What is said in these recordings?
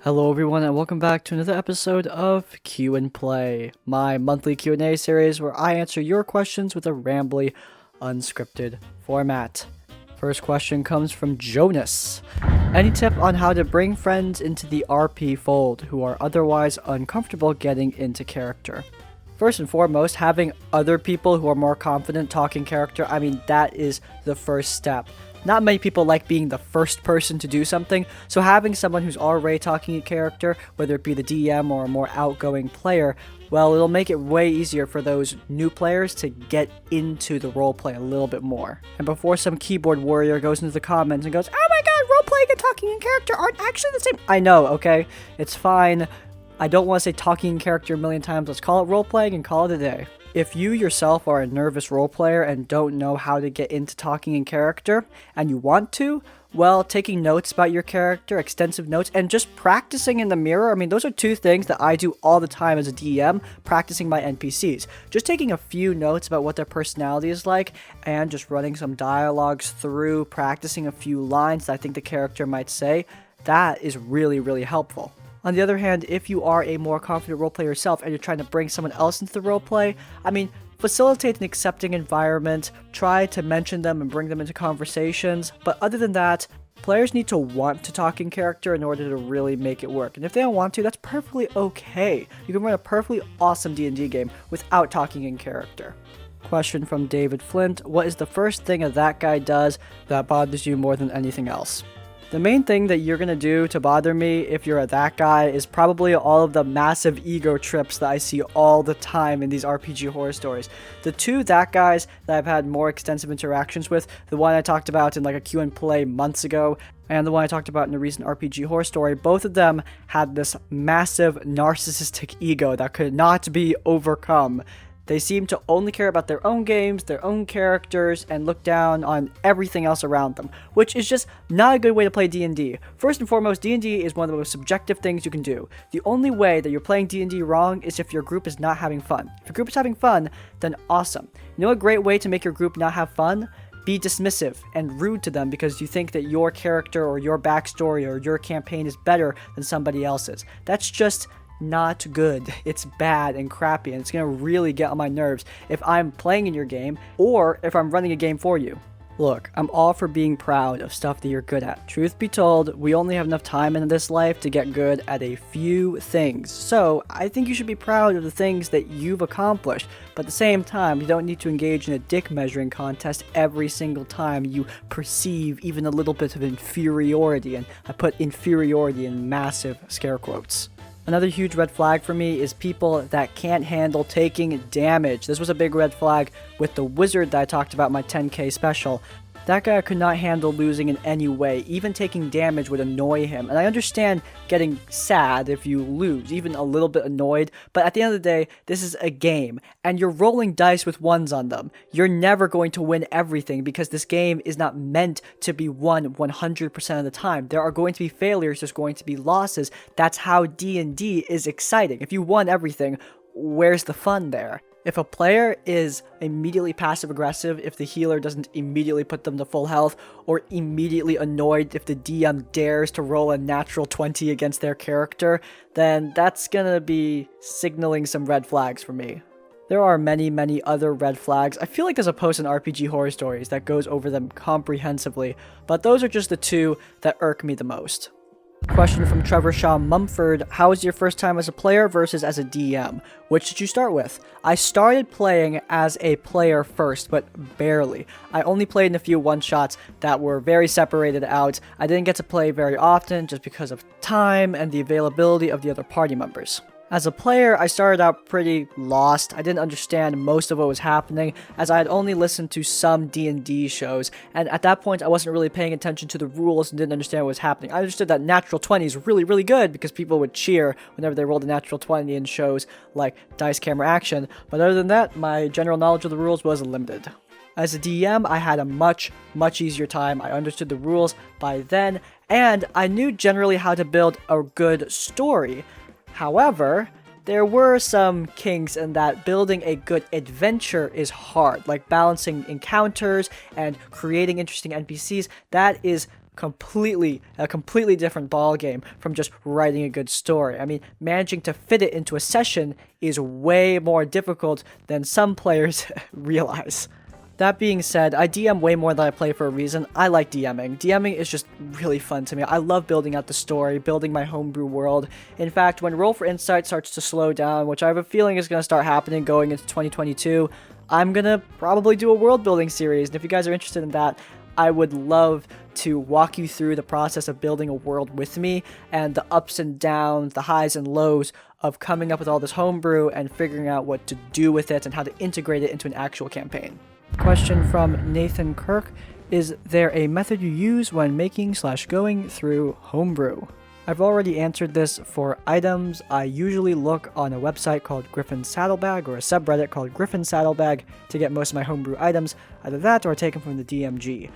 Hello everyone and welcome back to another episode of Q&Play, my monthly Q&A series where I answer your questions with a rambly, unscripted format. First question comes from Jonas. Any tip on how to bring friends into the RP fold who are otherwise uncomfortable getting into character? First and foremost, having other people who are more confident talking character, that is the first step. Not many people like being the first person to do something, so having someone who's already talking a character, whether it be the DM or a more outgoing player, well, it'll make it way easier for those new players to get into the roleplay a little bit more. And before some keyboard warrior goes into the comments and goes, "Oh my god, roleplaying and talking in character aren't actually the same." I know, okay? It's fine. I don't want to say talking in character a million times. Let's call it roleplaying and call it a day. If you yourself are a nervous role player and don't know how to get into talking in character, and you want to, well, taking notes about your character, extensive notes, and just practicing in the mirror, those are two things that I do all the time as a DM, practicing my NPCs. Just taking a few notes about what their personality is like, and just running some dialogues through, practicing a few lines that I think the character might say, that is really, really helpful. On the other hand, if you are a more confident roleplayer yourself and you're trying to bring someone else into the roleplay, facilitate an accepting environment, try to mention them and bring them into conversations, but other than that, players need to want to talk in character in order to really make it work. And if they don't want to, that's perfectly okay. You can run a perfectly awesome D&D game without talking in character. Question from David Flint: what is the first thing that guy does that bothers you more than anything else? The main thing that you're going to do to bother me if you're that guy is probably all of the massive ego trips that I see all the time in these RPG horror stories. The two that guys that I've had more extensive interactions with, the one I talked about in like a Q&Play months ago, and the one I talked about in a recent RPG horror story, both of them had this massive narcissistic ego that could not be overcome. They seem to only care about their own games, their own characters, and look down on everything else around them, which is just not a good way to play D&D. First and foremost, D&D is one of the most subjective things you can do. The only way that you're playing D&D wrong is if your group is not having fun. If your group is having fun, then awesome. You know a great way to make your group not have fun? Be dismissive and rude to them because you think that your character or your backstory or your campaign is better than somebody else's. That's just not good. It's bad and crappy, and it's gonna really get on my nerves if I'm playing in your game or if I'm running a game for you. Look, I'm all for being proud of stuff that you're good at. Truth be told, we only have enough time in this life to get good at a few things. So I think you should be proud of the things that you've accomplished, but at the same time, you don't need to engage in a dick measuring contest every single time you perceive even a little bit of inferiority, and I put inferiority in massive scare quotes. Another huge red flag for me is people that can't handle taking damage. This was a big red flag with the wizard that I talked about in my 10K special. That guy could not handle losing in any way. Even taking damage would annoy him. And I understand getting sad if you lose, even a little bit annoyed. But at the end of the day, this is a game. And you're rolling dice with ones on them. You're never going to win everything because this game is not meant to be won 100% of the time. There are going to be failures. There's going to be losses. That's how D&D is exciting. If you won everything, where's the fun there? If a player is immediately passive-aggressive, if the healer doesn't immediately put them to full health, or immediately annoyed if the DM dares to roll a natural 20 against their character, then that's gonna be signaling some red flags for me. There are many, many other red flags. I feel like there's a post in RPG Horror Stories that goes over them comprehensively, but those are just the two that irk me the most. Question from Trevor Shaw-Mumford: how was your first time as a player versus as a DM? Which did you start with? I started playing as a player first, but barely. I only played in a few one-shots that were very separated out. I didn't get to play very often just because of time and the availability of the other party members. As a player, I started out pretty lost. I didn't understand most of what was happening, as I had only listened to some D&D shows, and at that point I wasn't really paying attention to the rules and didn't understand what was happening. I understood that natural 20 is really, really good because people would cheer whenever they rolled a natural 20 in shows like Dice Camera Action, but other than that, my general knowledge of the rules was limited. As a DM, I had a much easier time. I understood the rules by then, and I knew generally how to build a good story. However, there were some kinks in that building a good adventure is hard, like balancing encounters and creating interesting NPCs. That is a completely different ball game from just writing a good story. I mean, managing to fit it into a session is way more difficult than some players realize. That being said, I DM way more than I play for a reason. I like DMing. DMing is just really fun to me. I love building out the story, building my homebrew world. In fact, when Roll for Insight starts to slow down, which I have a feeling is going to start happening going into 2022, I'm going to probably do a world building series. And if you guys are interested in that, I would love to walk you through the process of building a world with me and the ups and downs, the highs and lows of coming up with all this homebrew and figuring out what to do with it and how to integrate it into an actual campaign. Question from Nathan Kirk: is there a method you use when making/going through homebrew? I've already answered this for items. I usually look on a website called Griffin Saddlebag or a subreddit called Griffin Saddlebag to get most of my homebrew items, either that or take them from the DMG.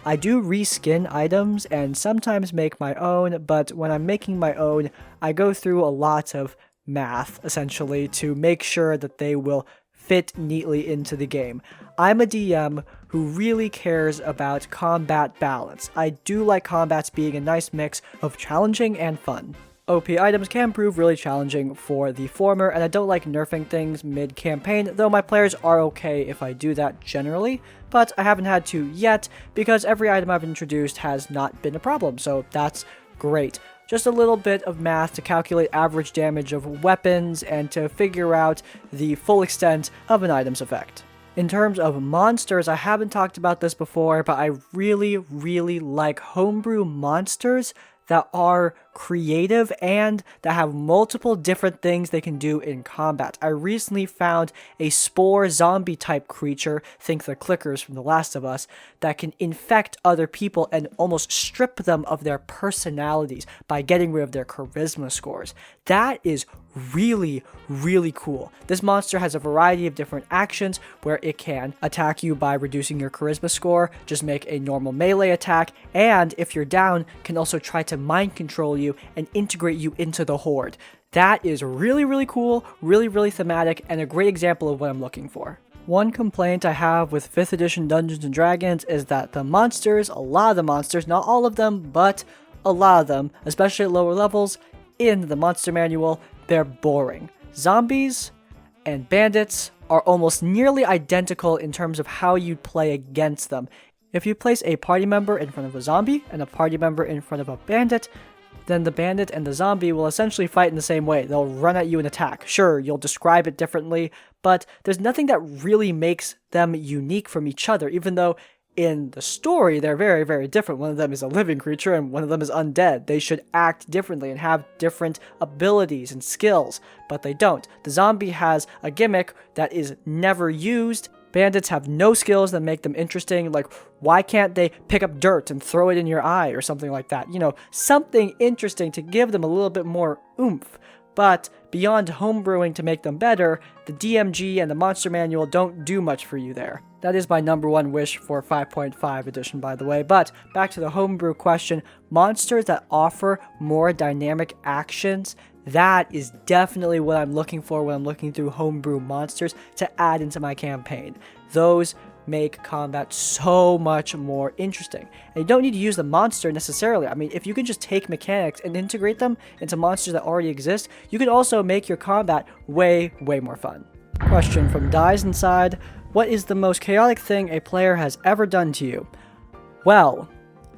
I do reskin items and sometimes make my own, but when I'm making my own, I go through a lot of math, essentially, to make sure that they will fit neatly into the game. I'm a DM who really cares about combat balance. I do like combats being a nice mix of challenging and fun. OP items can prove really challenging for the former, and I don't like nerfing things mid-campaign, though my players are okay if I do that generally, but I haven't had to yet because every item I've introduced has not been a problem, so that's great. Just a little bit of math to calculate average damage of weapons and to figure out the full extent of an item's effect. In terms of monsters, I haven't talked about this before, but I really like homebrew monsters that are creative and that have multiple different things they can do in combat. I recently found a spore zombie type creature, think the clickers from The Last of Us, that can infect other people and almost strip them of their personalities by getting rid of their charisma scores. That is really cool. This monster has a variety of different actions where it can attack you by reducing your charisma score, just make a normal melee attack, and if you're down, can also try to mind control you and integrate you into the horde. That is really cool, really thematic, and a great example of what I'm looking for. One complaint I have with 5th edition Dungeons & Dragons is that the monsters, a lot of the monsters, not all of them, but a lot of them, especially at lower levels, in the monster manual, they're boring. Zombies and bandits are almost nearly identical in terms of how you'd play against them. If you place a party member in front of a zombie and a party member in front of a bandit, then the bandit and the zombie will essentially fight in the same way. They'll run at you and attack. Sure, you'll describe it differently, but there's nothing that really makes them unique from each other, even though in the story, they're very different. One of them is a living creature and one of them is undead. They should act differently and have different abilities and skills, but they don't. The zombie has a gimmick that is never used. Bandits have no skills that make them interesting, like why can't they pick up dirt and throw it in your eye or something like that? You know, something interesting to give them a little bit more oomph. But beyond homebrewing to make them better, the DMG and the Monster Manual don't do much for you there. That is my number one wish for 5.5 edition, by the way. But back to the homebrew question, monsters that offer more dynamic actions, that is definitely what I'm looking for when I'm looking through homebrew monsters to add into my campaign. Those make combat so much more interesting. And you don't need to use the monster necessarily. I mean, if you can just take mechanics and integrate them into monsters that already exist, you can also make your combat way more fun. Question from Dies Inside: what is the most chaotic thing a player has ever done to you? Well,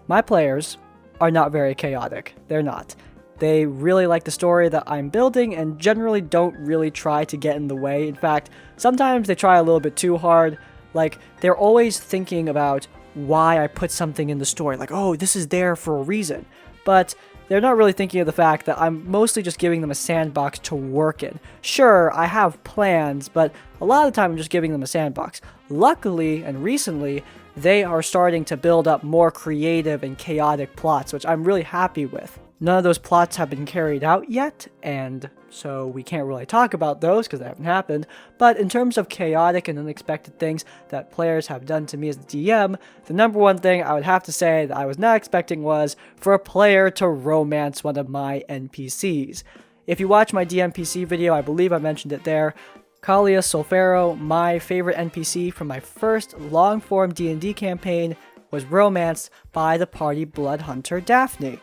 my players are not very chaotic. They're not. They really like the story that I'm building and generally don't really try to get in the way. In fact, sometimes they try a little bit too hard. Like, they're always thinking about why I put something in the story. Like, oh, this is there for a reason. But they're not really thinking of the fact that I'm mostly just giving them a sandbox to work in. Sure, I have plans, but a lot of the time I'm just giving them a sandbox. Luckily, and recently, they are starting to build up more creative and chaotic plots, which I'm really happy with. None of those plots have been carried out yet, and so we can't really talk about those because they haven't happened. But in terms of chaotic and unexpected things that players have done to me as the DM, the number one thing I would have to say that I was not expecting was for a player to romance one of my NPCs. If you watch my DMPC video, I believe I mentioned it there, Kalia Solfero, my favorite NPC from my first long-form D&D campaign, was romanced by the party blood hunter Daphne.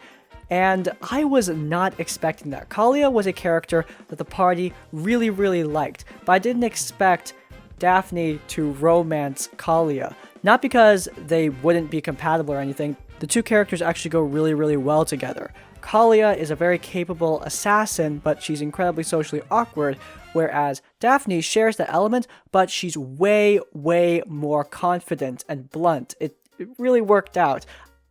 And I was not expecting that. Kalia was a character that the party really, really liked, but I didn't expect Daphne to romance Kalia. Not because they wouldn't be compatible or anything, the two characters actually go really, really well together. Kalia is a very capable assassin, but she's incredibly socially awkward, whereas Daphne shares that element, but she's way, way more confident and blunt. It really worked out.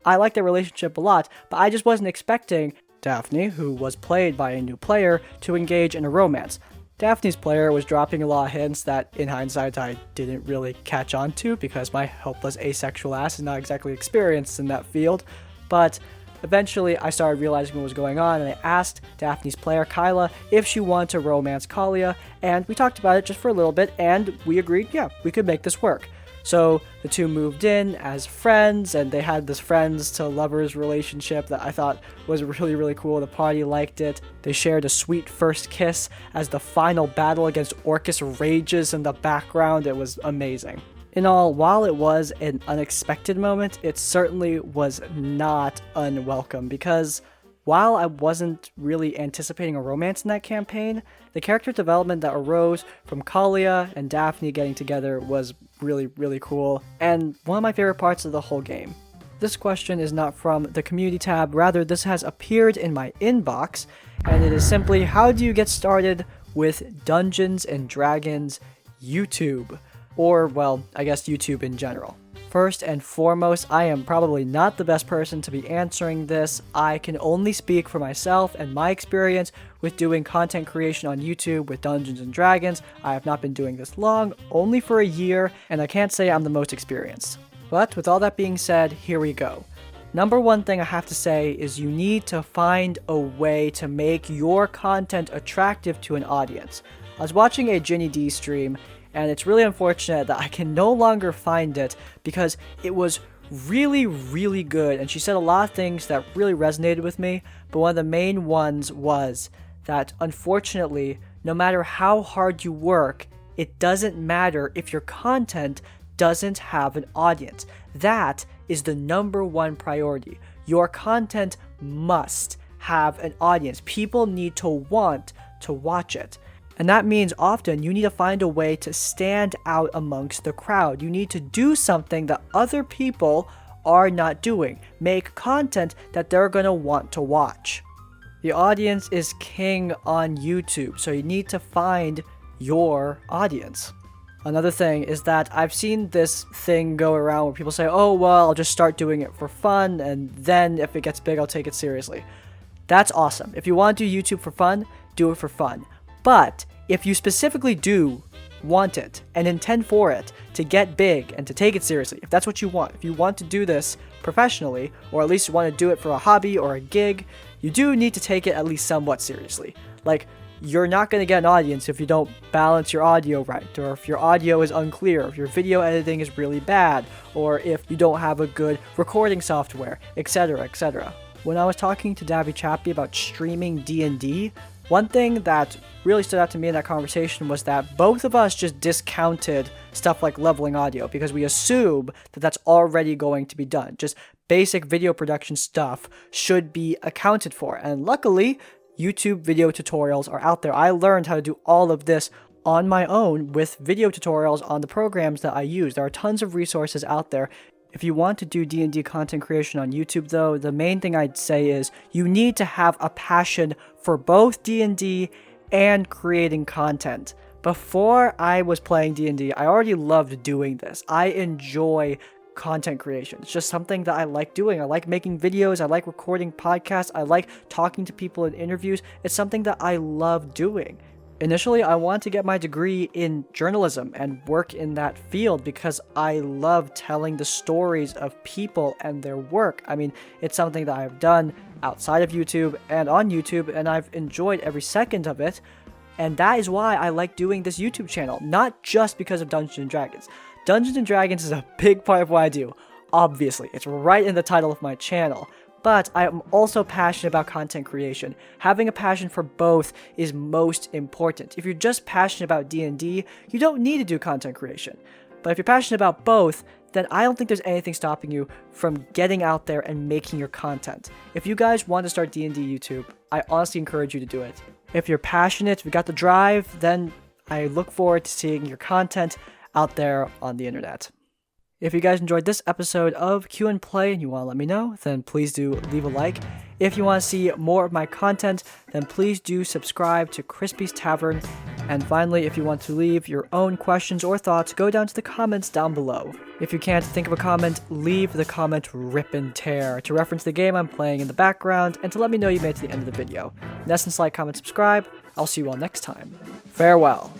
I like their relationship a lot, but I just wasn't expecting Daphne, who was played by a new player, to engage in a romance. Daphne's player was dropping a lot of hints that, in hindsight, I didn't really catch on to because my helpless asexual ass is not exactly experienced in that field, but eventually I started realizing what was going on, and I asked Daphne's player, Kyla, if she wanted to romance Kalia, and we talked about it just for a little bit, and we agreed, yeah, we could make this work. So the two moved in as friends, and they had this friends to lovers relationship that I thought was really, really cool. The party liked it. They shared a sweet first kiss as the final battle against Orcus rages in the background. It was amazing. In all, while it was an unexpected moment, it certainly was not unwelcome because while I wasn't really anticipating a romance in that campaign, the character development that arose from Kalia and Daphne getting together was really, really cool, and one of my favorite parts of the whole game. This question is not from the community tab, rather this has appeared in my inbox, and it is simply, how do you get started with Dungeons & Dragons YouTube? Or, well, I guess YouTube in general. First and foremost, I am probably not the best person to be answering this. I can only speak for myself and my experience with doing content creation on YouTube with Dungeons & Dragons. I have not been doing this long, only for a year, and I can't say I'm the most experienced. But with all that being said, here we go. Number one thing I have to say is you need to find a way to make your content attractive to an audience. I was watching a Ginny D stream, and it's really unfortunate that I can no longer find it because it was really, really good, and she said a lot of things that really resonated with me, but one of the main ones was that, unfortunately, no matter how hard you work, it doesn't matter if your content doesn't have an audience. That is the number one priority. Your content must have an audience. People need to want to watch it. And that means often you need to find a way to stand out amongst the crowd. You need to do something that other people are not doing. Make content that they're going to want to watch. The audience is king on YouTube, so you need to find your audience. Another thing is that I've seen this thing go around where people say, oh, well, I'll just start doing it for fun, and then if it gets big, I'll take it seriously. That's awesome. If you want to do YouTube for fun, do it for fun. But if you specifically do want it and intend for it to get big and to take it seriously, if that's what you want, if you want to do this professionally, or at least you want to do it for a hobby or a gig, you do need to take it at least somewhat seriously. Like, you're not going to get an audience if you don't balance your audio right, or if your audio is unclear, if your video editing is really bad, or if you don't have a good recording software, etc., etc. When I was talking to Davy Chappie about streaming D&D, one thing that really stood out to me in that conversation was that both of us just discounted stuff like leveling audio because we assume that that's already going to be done. Just basic video production stuff should be accounted for. And luckily, YouTube video tutorials are out there. I learned how to do all of this on my own with video tutorials on the programs that I use. There are tons of resources out there. If you want to do D&D content creation on YouTube, though, the main thing I'd say is you need to have a passion for both D&D and creating content. Before I was playing D&D, I already loved doing this. I enjoy content creation. It's just something that I like doing. I like making videos. I like recording podcasts. I like talking to people in interviews. It's something that I love doing. Initially, I wanted to get my degree in journalism and work in that field because I love telling the stories of people and their work. I mean, it's something that I've done outside of YouTube and on YouTube, and I've enjoyed every second of it. And that is why I like doing this YouTube channel, not just because of Dungeons & Dragons. Dungeons & Dragons is a big part of what I do. Obviously, it's right in the title of my channel. But I am also passionate about content creation. Having a passion for both is most important. If you're just passionate about D&D, you don't need to do content creation. But if you're passionate about both, then I don't think there's anything stopping you from getting out there and making your content. If you guys want to start D&D YouTube, I honestly encourage you to do it. If you're passionate, if you got the drive, then I look forward to seeing your content out there on the internet. If you guys enjoyed this episode of Q&Play and you want to let me know, then please do leave a like. If you want to see more of my content, then please do subscribe to Crispy's Tavern. And finally, if you want to leave your own questions or thoughts, go down to the comments down below. If you can't think of a comment, leave the comment rip and tear to reference the game I'm playing in the background and to let me know you made it to the end of the video. In essence, like, comment, subscribe. I'll see you all next time. Farewell.